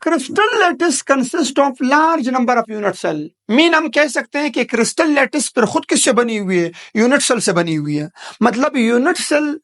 Crystal lattice consist of large number of unit cell. Mean हम कह सकते हैं कि क्रिस्टल लैटिस पर खुद किससे बनी हुई है? यूनिट सेल से बनी हुई है। मतलब यूनिट सेल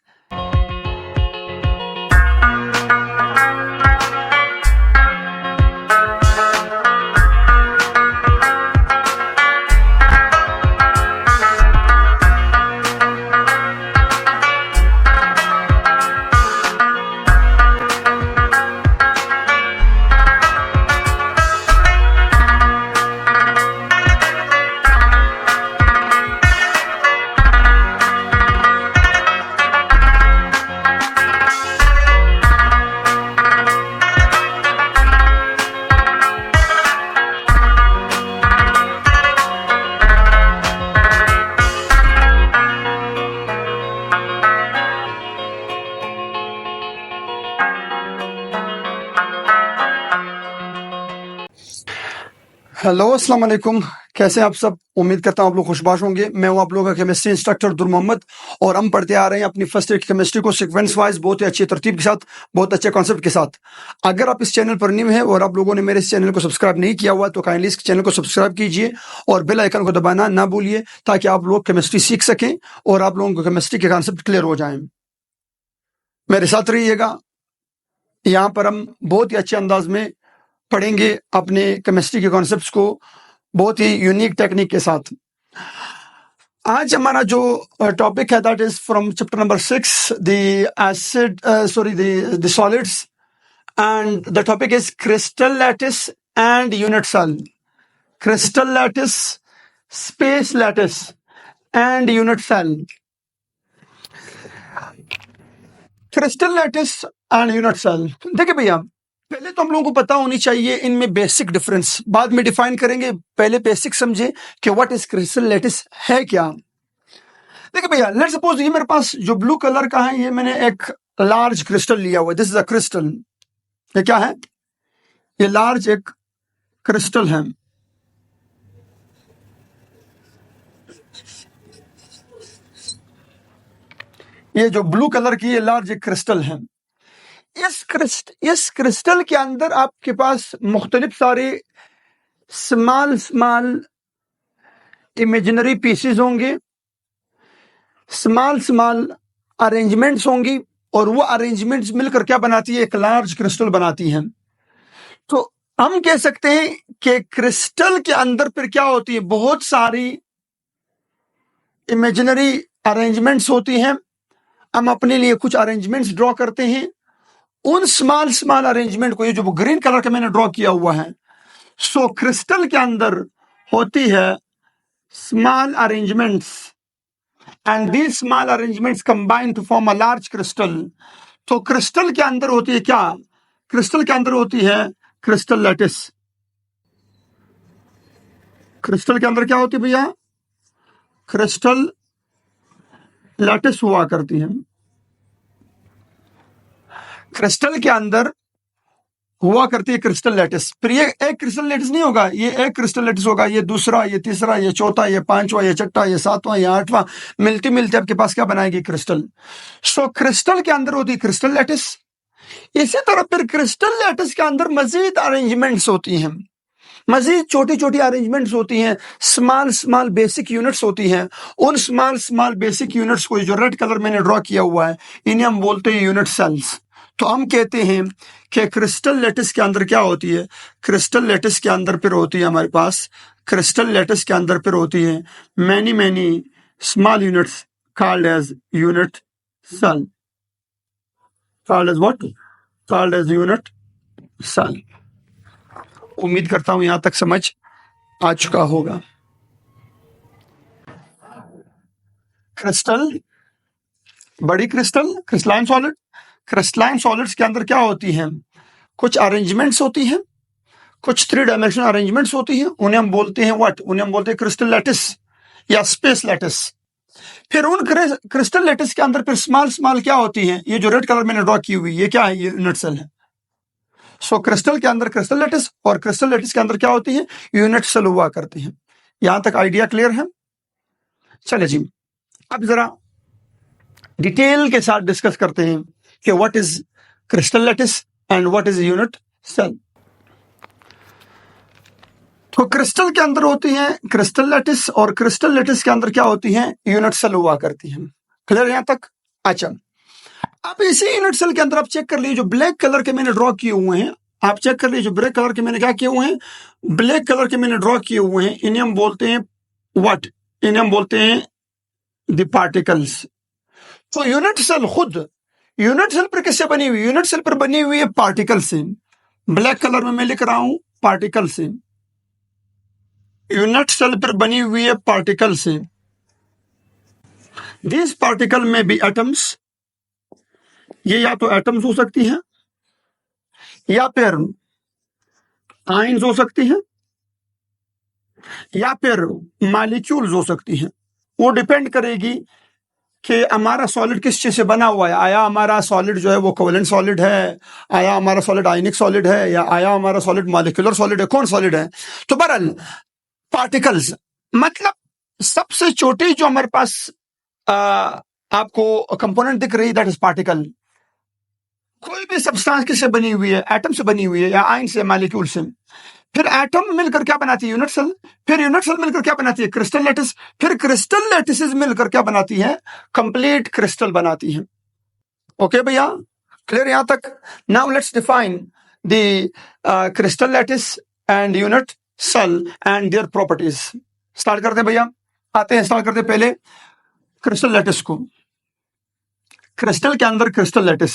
हेलो अस्सलाम वालेकुम, कैसे हैं आप सब? उम्मीद करता हूं आप लोग खुशबाश होंगे। मैं हूं आप लोगों का केमिस्ट्री इंस्ट्रक्टर दुर मोहम्मद और हम पढ़ते आ रहे हैं अपनी फर्स्ट ईयर की केमिस्ट्री को सीक्वेंस वाइज, बहुत ही अच्छी तरतीब के साथ, बहुत अच्छे कॉन्सेप्ट के साथ। अगर आप इस चैनल पर न्यू हैं और आप लोगों ने मेरे इस चैनल को सब्सक्राइब नहीं किया हुआ तो काइंडली इस चैनल को सब्सक्राइब कीजिए और बेल आइकन को दबाना ना भूलिए ताकि आप लोग केमिस्ट्री सीख सकें और आप लोगों को केमिस्ट्री के कॉन्सेप्ट क्लियर हो जाएं। मेरे साथ रहिएगा, यहाँ पर हम बहुत ही अच्छे अंदाज में पढ़ेंगे अपने केमिस्ट्री के कॉन्सेप्ट्स को बहुत ही यूनिक टेक्निक के साथ। आज हमारा जो टॉपिक है that is from chapter number 6 the solids and the topic is crystal lattice and unit cell. Crystal lattice, space lattice and unit cell. Crystal lattice and unit cell, देखिए भैया, पहले तो हम लोगों को पता होनी चाहिए इनमें बेसिक डिफरेंस, बाद में डिफाइन करेंगे। पहले बेसिक समझे कि व्हाट इज क्रिस्टल लैटिस है क्या। देखिए भैया, लेट्स सपोज ये मेरे पास जो ब्लू कलर का है, ये मैंने एक लार्ज क्रिस्टल लिया हुआ है। This is a crystal. ये क्या है? ये लार्ज एक क्रिस्टल है। ये जो ब्लू कलर की ये लार्ज एक क्रिस्टल है। इस क्रिस्टल के अंदर आपके पास मुख्तलिफ सारे स्मॉल इमेजिनरी पीसेस होंगे, स्मॉल अरेंजमेंट्स होंगी और वो अरेंजमेंट्स मिलकर क्या बनाती है? एक लार्ज क्रिस्टल बनाती हैं। तो हम कह सकते हैं कि क्रिस्टल के अंदर फिर क्या होती है? बहुत सारी इमेजिनरी अरेंजमेंट्स होती हैं। हम अपने लिए कुछ अरेंजमेंट्स ड्रॉ करते हैं। उन स्मॉल अरेंजमेंट को, ये जो ग्रीन कलर का मैंने ड्रॉ किया हुआ है, सो क्रिस्टल के अंदर होती है small arrangements and these small arrangements combine to form a large crystal. तो क्रिस्टल के अंदर होती है क्या? क्रिस्टल के अंदर होती है क्रिस्टल लैटिस। क्रिस्टल के अंदर क्या होती है भैया? क्रिस्टल लैटिस हुआ करती है। क्रिस्टल के अंदर हुआ करती है क्रिस्टल लैटिस। फिर ये एक क्रिस्टल लैटिस नहीं होगा, ये एक क्रिस्टल लैटिस होगा, ये दूसरा, ये तीसरा, ये चौथा, ये पांचवा, ये छठा, ये सातवां, ये आठवां, मिलते मिलते आपके पास क्या बनाएगी? क्रिस्टल। सो क्रिस्टल के अंदर होती है क्रिस्टल लैटिस। इसी तरह फिर क्रिस्टल लैटिस के अंदर मजीद अरेंजमेंट्स होती हैं, मजीद छोटी छोटी अरेंजमेंट्स होती हैं, स्मॉल बेसिक यूनिट्स होती हैं। उन स्मॉल बेसिक यूनिट्स को, जो रेड कलर मैंने ड्रॉ किया हुआ है, इन्हें हम बोलते हैं यूनिट सेल्स। तो हम कहते हैं कि क्रिस्टल लैटिस के अंदर क्या होती है? क्रिस्टल लैटिस के अंदर फिर होती है हमारे पास, क्रिस्टल लैटिस के अंदर फिर होती है many small units called as unit cell. Called as what? Called as unit cell. उम्मीद करता हूं यहां तक समझ आ चुका होगा। क्रिस्टल, बड़ी crystal, crystalline solid. Crystalline solids के अंदर क्या होती हैं? कुछ अरेंजमेंट्स होती हैं, कुछ 3 डायमेंशनल अरेंजमेंट्स होती हैं। उन्हें हम बोलते हैं व्हाट? उन्हें हम बोलते हैं क्रिस्टल लैटिस या स्पेस लैटिस। फिर उन क्रिस्टल लैटिस के अंदर फिर स्मॉल क्या होती हैं? ये जो रेड कलर मैंने ड्रॉ की हुई, ये क्या है? ये यूनिट सेल है। सो क्रिस्टल के अंदर क्रिस्टल लैटिस और क्रिस्टल लैटिस के अंदर क्या होती है? यूनिट सेल हुआ करती हैं। यहां तक आइडिया क्लियर है? चले जी, अब जरा डिटेल के साथ डिस्कस करते हैं कि what is crystal lattice and what is unit cell. तो क्रिस्टल के अंदर होती है क्रिस्टल लैटिस, और क्रिस्टल लैटिस के अंदर क्या होती है, यूनिट सेल हुआ करती है। क्लियर यहां तक? अच्छा, अब इसी यूनिट सेल के अंदर आप चेक कर लीजिए, जो ब्लैक कलर के मैंने ड्रॉ किए हुए हैं, आप चेक कर लीजिए, जो ब्लैक कलर के मैंने क्या किए हुए हैं, ब्लैक कलर के मैंने ड्रॉ किए हुए हैं, इन्हें हम बोलते हैं व्हाट, इन्हें हम बोलते हैं द पार्टिकल्स। तो यूनिट सेल खुद यूनिट सेल पर किससे बनी हुई, यूनिट सेल पर बनी हुई है पार्टिकल से। ब्लैक कलर में मैं लिख रहा हूं पार्टिकल से, यूनिट सेल पर बनी हुई है पार्टिकल से। दिस पार्टिकल में भी एटम्स, ये या तो एटम्स हो सकती हैं या फिर आयंस हो सकती हैं या फिर मॉलिक्यूल्स हो सकती हैं। वो डिपेंड करेगी कि हमारा सॉलिड किस चीज से बना हुआ है। आया हमारा सॉलिड जो है वो कोवेलेंट सॉलिड है, आया हमारा सॉलिड आयनिक सॉलिड है, या आया हमारा सॉलिड मॉलिक्यूलर सॉलिड है, कौन सॉलिड है। तो बहरहाल पार्टिकल्स मतलब सबसे छोटी जो हमारे पास आपको कंपोनेंट दिख रही है, दैट इज पार्टिकल। कोई भी सब्सटेंस किससे बनी हुई है, एटम से बनी हुई है या आयन से, मॉलिक्यूल से। फिर एटम मिलकर क्या बनाती है, यूनिट सेल। फिर यूनिट सेल मिलकर क्या बनाती है, क्रिस्टल लैटिस। फिर क्रिस्टल लैटिसेस मिलकर क्या बनाती है, कंप्लीट क्रिस्टल बनाती है। ओके भैया, क्लियर यहां तक? Now let's define the crystal lattice and unit cell and their properties. Start करते हैं भैया, आते हैं, स्टार्ट करते हैं पहले क्रिस्टल लैटिस को। क्रिस्टल के अंदर क्रिस्टल लैटिस,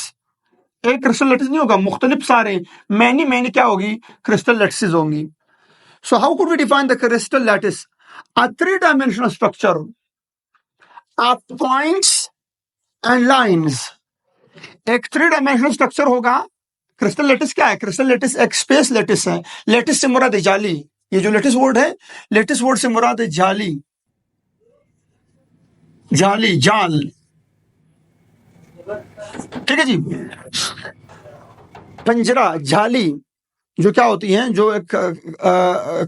एक क्रिस्टल लैटिस नहीं होगा, मुख्तलिफ सारे मैनी क्या होगी, क्रिस्टल लैटिसेस होंगी। So how could we define the crystal lattice? A 3-dimensional structure of points and lines। एक 3-dimensional स्ट्रक्चर होगा। क्रिस्टल लैटिस क्या है, क्रिस्टल लैटिस एक स्पेस लैटिस है। लैटिस से मुराद है जाली, ये जो लैटिस वर्ड है, लैटिस वर्ड से मुराद है जाली, जाली, जाल। ठीक है जी, पंजरा, जाली जो क्या होती है, जो एक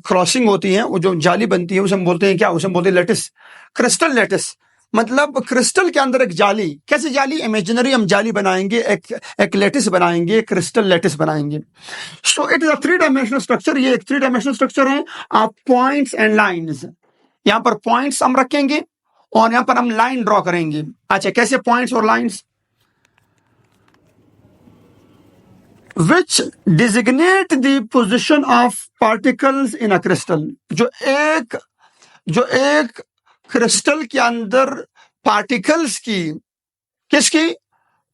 क्रॉसिंग होती है, वो जो जाली बनती है, उसे हम बोलते हैं क्या, उसे हम बोलते हैं लैटिस। क्रिस्टल लैटिस मतलब क्रिस्टल के अंदर एक जाली। कैसे जाली, इमेजिनरी हम जाली बनाएंगे, एक लैटिस बनाएंगे, क्रिस्टल लैटिस बनाएंगे। So it is a 3-dimensional structure. ये एक 3-dimensional स्ट्रक्चर है ऑफ पॉइंट्स एंड लाइंस। यहां पर पॉइंट्स हम रखेंगे और यहां पर हम लाइन ड्रॉ करेंगे। अच्छा, कैसे पॉइंट्स और lines? which designate the position of particles in a crystal। जो एक क्रिस्टल के अंदर पार्टिकल्स की, किसकी,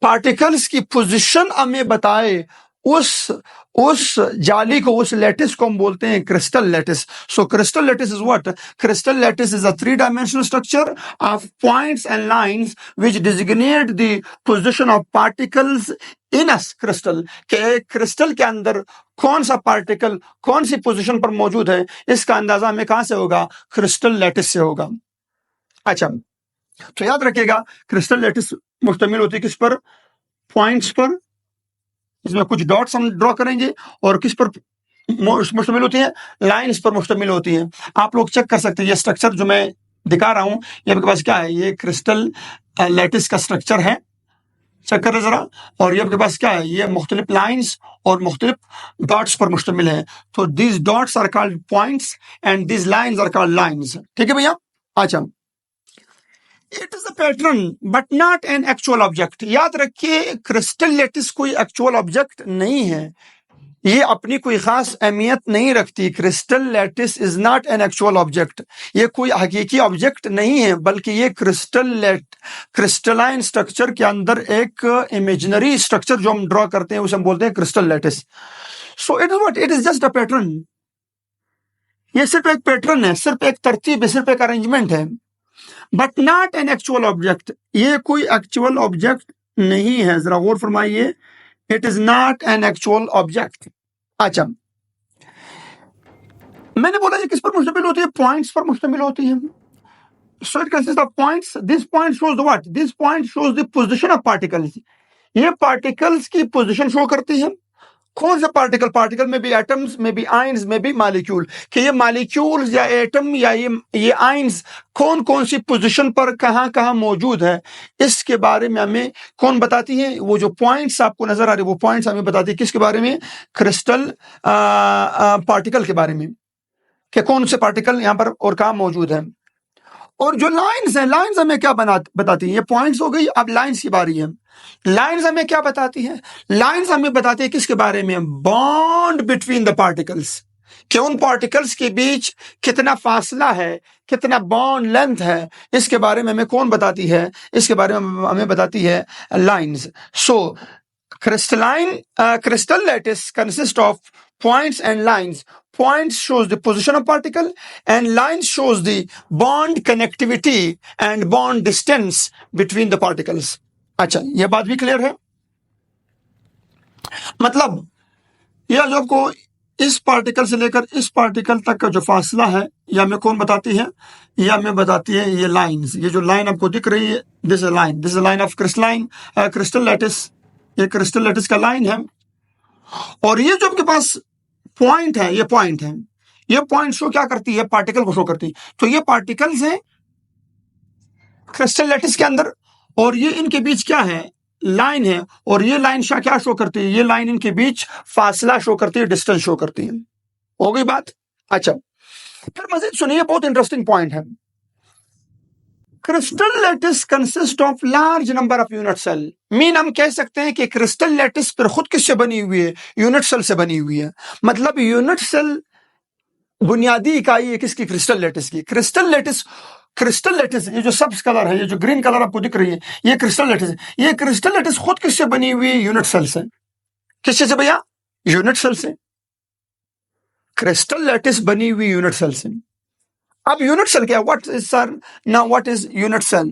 पार्टिकल्स की पोजीशन हमें बताए, उस जाली को, उस लैटिस को हम बोलते हैं crystal lattice. So crystal lattice is what? Crystal lattice is a 3-dimensional structure of points and lines which designate the position of particles in a crystal. के क्रिस्टल के अंदर कौन सा पार्टिकल कौन सी पोजीशन पर मौजूद है, इसका अंदाजा हमें कहां से होगा, क्रिस्टल लैटिस से होगा। अच्छा, तो याद रखिएगा क्रिस्टल लैटिस मुश्तमिल होती है किस पर, पॉइंट्स पर, इसमें कुछ डॉट्स हम ड्रॉ करेंगे, और किस पर मुश्तमिल होती है, लाइंस पर मुश्तमिल होती है। आप लोग चेक कर सकते हैं, ये स्ट्रक्चर जो मैं दिखा रहा हूं, ये आपके पास क्या है, ये क्रिस्टल लैटिस का स्ट्रक्चर है, चेक करें जरा। और ये आपके पास क्या है, ये मुख्तलिफ लाइंस और मुख्तलिफ डॉट्स पर मुश्तमिल है। तो these dots are called points and these lines are called lines. ठीक है भैया? अच्छा, it is a pattern but not an actual object. याद रखिए, क्रिस्टल लैटिस कोई एक्चुअल ऑब्जेक्ट नहीं है, ये अपनी कोई खास अहमियत नहीं रखती। Crystal lattice is not an actual object, ये कोई हकीकी ऑब्जेक्ट नहीं है, बल्कि ये क्रिस्टलाइन स्ट्रक्चर के अंदर एक इमेजिनरी स्ट्रक्चर जो हम ड्रॉ करते हैं, उसे हम बोलते हैं crystal lattice. So it is what, it is just a pattern. ये सिर्फ एक पैटर्न है, सिर्फ एक तरतीब है, सिर्फ एक अरेंजमेंट है, but not an actual object. ये कोई एक्चुअल ऑब्जेक्ट नहीं है, जरा गौर फरमाइए, it is not an actual object. अच्छा, मैंने बोला ये किस पर मुश्तमिल होती है, पॉइंट्स पर मुश्तमिल होती है। So it consist of points. This point shows the what, this point shows the position of particles. ये पार्टिकल्स की पोजीशन शो करती है। कौन सा पार्टिकल, पार्टिकल में भी एटम्स, में भी आयंस, में भी मॉलिक्यूल, कि ये मॉलिक्यूल्स या एटम या ये आयंस कौन कौन सी पोजीशन पर कहां कहां मौजूद है, इसके बारे में हमें कौन बताती है, वो जो पॉइंट्स आपको नजर आ रहे हैं, वो पॉइंट्स हमें बताती है किसके बारे में, क्रिस्टल पार्टिकल के बारे में। कि कौन से पार्टिकल यहां पर और कहां मौजूद है। और जो लाइंस है, लाइंस हमें क्या बताती है, ये पॉइंट्स हो गई, अब लाइंस की बारी है। लाइंस हमें क्या बताती है, लाइंस हमें बताती है किसके बारे में, बॉन्ड बिटवीन द पार्टिकल्स, कि उन पार्टिकल्स के बीच कितना फासला है, कितना बॉन्ड लेंथ है, इसके बारे में हमें कौन बताती है, इसके बारे में हमें बताती है lines. So crystal lattice consists of points and lines. Points shows the position of particle and lines shows the bond connectivity and bond distance between the particles. अच्छा, ये बात भी क्लियर है। मतलब यह जो आपको इस पार्टिकल से लेकर इस पार्टिकल तक का जो फासला है, यह हमें कौन बताती है, यह हमें बताती है ये लाइंस। ये जो लाइन आपको दिख रही है, this is line of crystal lattice. ये क्रिस्टल लैटिस का लाइन है। और ये जो आपके पास पॉइंट है, ये पॉइंट है, ये पॉइंट शो क्या करती है, पार्टिकल को शो करती है। तो ये पार्टिकल्स हैं क्रिस्टल लैटिस के अंदर, और ये इनके बीच क्या है, लाइन है। और ये लाइन क्या शो करती है, ये लाइन इनके बीच फासला शो करती है, डिस्टेंस शो करती है। हो गई बात। अच्छा, फिर मजीद सुनिए, बहुत इंटरेस्टिंग पॉइंट है। Crystal lattice consist of large number of unit cell. Mean हम कह सकते हैं कि क्रिस्टल लैटिस पर खुद किससे बनी हुई है, यूनिट सेल से बनी हुई है। मतलब यूनिट सेल बुनियादी इकाई है किसकी, क्रिस्टल लैटिस की। क्रिस्टल लैटिस ये जो सब्ज कलर है, ये जो ग्रीन कलर आपको दिख रही है, ये क्रिस्टल लैटिस है। ये क्रिस्टल लैटिस खुद किससे बनी हुई है, यूनिट सेल से। किससे से भैया, यूनिट सेल से। क्रिस्टल लैटिस बनी हुई यूनिट सेल से। अब यूनिट सेल क्या, what is sir, now what is unit cell.